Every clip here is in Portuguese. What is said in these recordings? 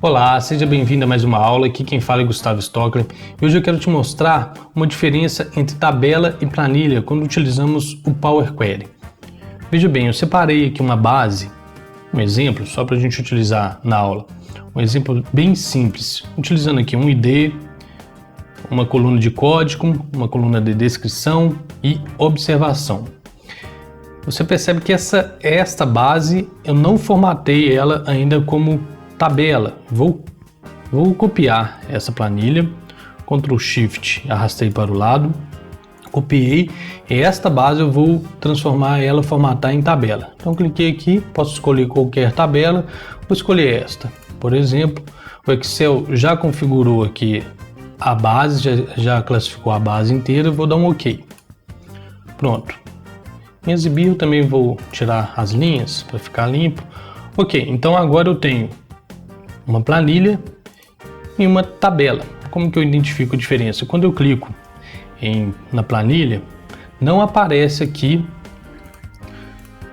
Olá, seja bem-vindo a mais uma aula. Aqui quem fala é Gustavo Stockler e hoje eu quero te mostrar uma diferença entre tabela e planilha quando utilizamos o Power Query. Veja bem, eu separei aqui uma base, um exemplo, só para a gente utilizar na aula. Um exemplo bem simples, utilizando aqui um ID, uma coluna de código, uma coluna de descrição e observação. Você percebe que esta base eu não formatei ela ainda como tabela. Vou copiar essa planilha, Ctrl Shift, arrastei para o lado, copiei e esta base eu vou transformar ela, formatar em tabela. Então cliquei aqui, posso escolher qualquer tabela, vou escolher esta. Por exemplo, o Excel já configurou aqui a base, já classificou a base inteira, vou dar um OK. Pronto. Em exibir eu também vou tirar as linhas para ficar limpo. Ok, então agora eu tenho uma planilha e uma tabela. Como que eu identifico a diferença? Quando eu clico na planilha, não aparece aqui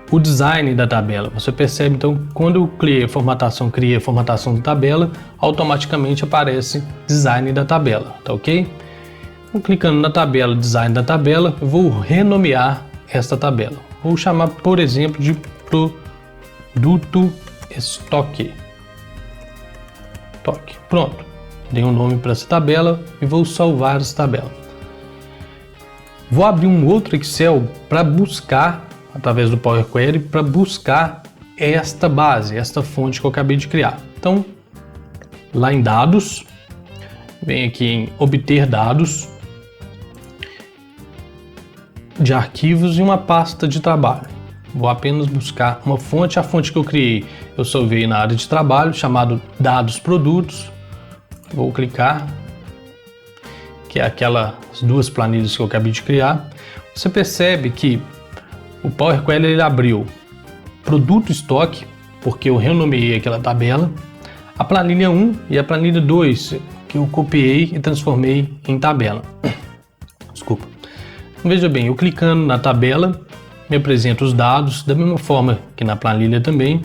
o design da tabela. Você percebe, então, quando eu criei a formatação da tabela, automaticamente aparece design da tabela, tá ok? Então, clicando na tabela, design da tabela, eu vou renomear esta tabela. Vou chamar, por exemplo, de produto estoque. Pronto. Dei um nome para essa tabela e vou salvar essa tabela. Vou abrir um outro Excel para buscar, através do Power Query, para buscar esta base, esta fonte que eu acabei de criar. Então, lá em dados, vem aqui em obter dados de arquivos e uma pasta de trabalho. Vou apenas buscar uma fonte, a fonte que eu criei eu salvei na área de trabalho, chamado dados produtos. Vou clicar, que é aquelas duas planilhas que eu acabei de criar. Você percebe que o Power Query ele abriu produto estoque, porque eu renomeei aquela tabela, a planilha 1 e a planilha 2, que eu copiei e transformei em tabela. Desculpa. Veja bem, eu clicando na tabela, me apresenta os dados da mesma forma que na planilha também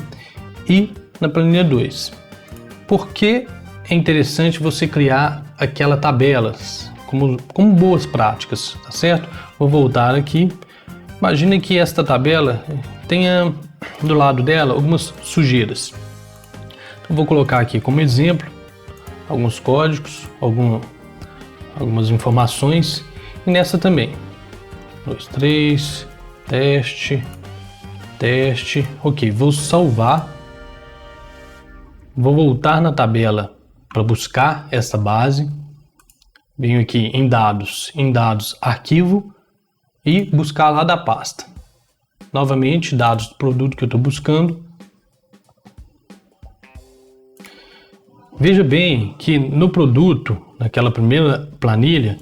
e na planilha 2. Por que é interessante você criar aquela tabelas como boas práticas, tá certo? Vou voltar aqui. Imagine que esta tabela tenha do lado dela algumas sujeiras. Então, vou colocar aqui como exemplo alguns códigos, algumas informações e nessa também. 2, 3, teste, ok, vou salvar, vou voltar na tabela para buscar essa base, venho aqui em dados, arquivo e buscar lá da pasta, novamente dados do produto que eu estou buscando. Veja bem que no produto, naquela primeira planilha,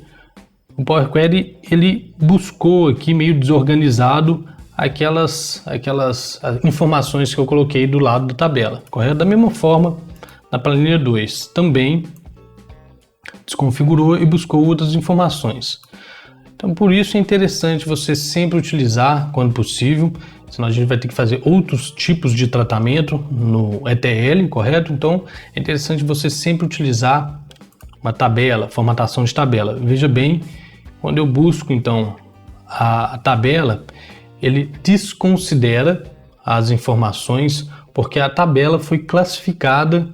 o Power Query ele buscou aqui meio desorganizado aquelas informações que eu coloquei do lado da tabela, correto? Da mesma forma, na planilha 2 também desconfigurou e buscou outras informações. Então, por isso é interessante você sempre utilizar quando possível, senão a gente vai ter que fazer outros tipos de tratamento no ETL, correto? Então, é interessante você sempre utilizar uma tabela, formatação de tabela. Veja bem, quando eu busco então a tabela, ele desconsidera as informações porque a tabela foi classificada,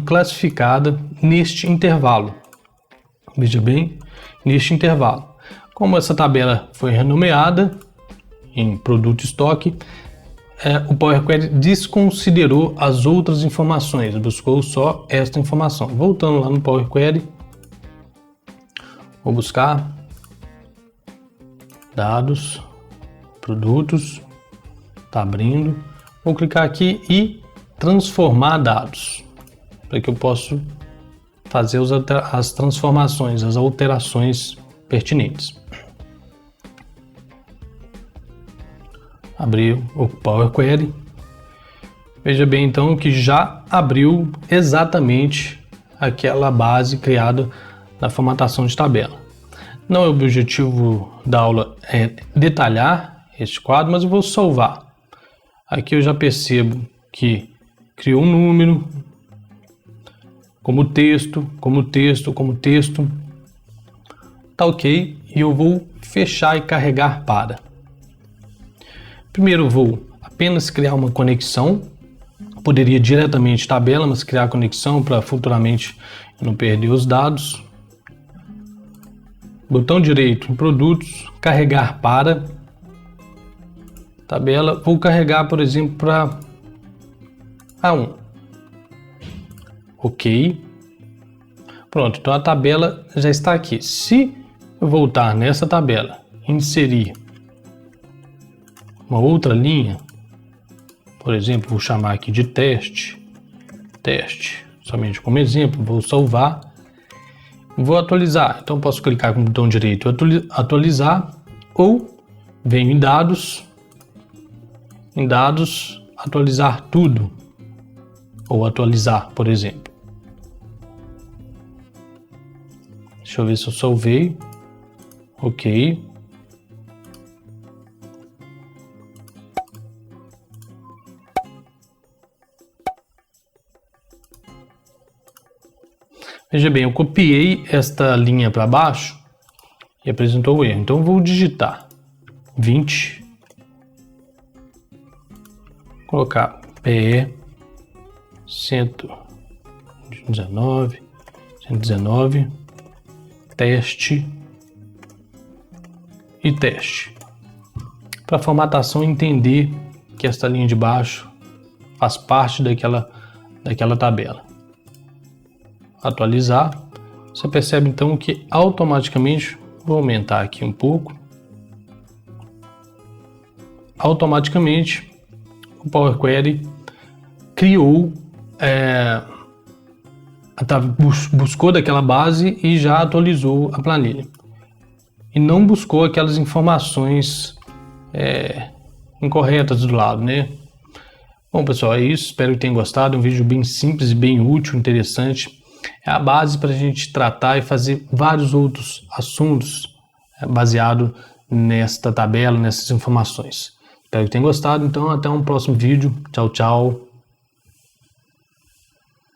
classificada neste intervalo. Veja bem, neste intervalo. Como essa tabela foi renomeada em produto estoque, o Power Query desconsiderou as outras informações, buscou só esta informação. Voltando lá no Power Query, vou buscar dados, produtos, está abrindo, vou clicar aqui e transformar dados, para que eu possa fazer as transformações, as alterações pertinentes. Abrir o Power Query, veja bem então que já abriu exatamente aquela base criada na formatação de tabela. Não é o objetivo da aula detalhar este quadro, mas eu vou salvar. Aqui eu já percebo que criou um número, como texto. Tá ok, e eu vou fechar e carregar para. Primeiro eu vou apenas criar uma conexão. Poderia diretamente tabela, mas criar conexão para futuramente não perder os dados. Botão direito em produtos, carregar para tabela. Vou carregar, por exemplo, para A1. Ok. Pronto, então a tabela já está aqui. Se eu voltar nessa tabela, inserir uma outra linha, por exemplo, vou chamar aqui de teste, somente como exemplo, vou salvar, vou atualizar. Então posso clicar com o botão direito atualizar, ou venho em dados, atualizar tudo, ou atualizar, por exemplo. Deixa eu ver se eu salvei. Ok. Veja bem, eu copiei esta linha para baixo e apresentou o erro. Então eu vou digitar 20, colocar PE 119, teste e teste. Para a formatação entender que esta linha de baixo faz parte daquela tabela. Atualizar, você percebe então que automaticamente, vou aumentar aqui um pouco, automaticamente o Power Query criou, buscou daquela base e já atualizou a planilha. E não buscou aquelas informações incorretas do lado, né? Bom, pessoal, é isso. Espero que tenham gostado. Um vídeo bem simples e bem útil, interessante. É a base para a gente tratar e fazer vários outros assuntos baseado nesta tabela, nessas informações. Espero que tenham gostado. Então, até um próximo vídeo. Tchau, tchau.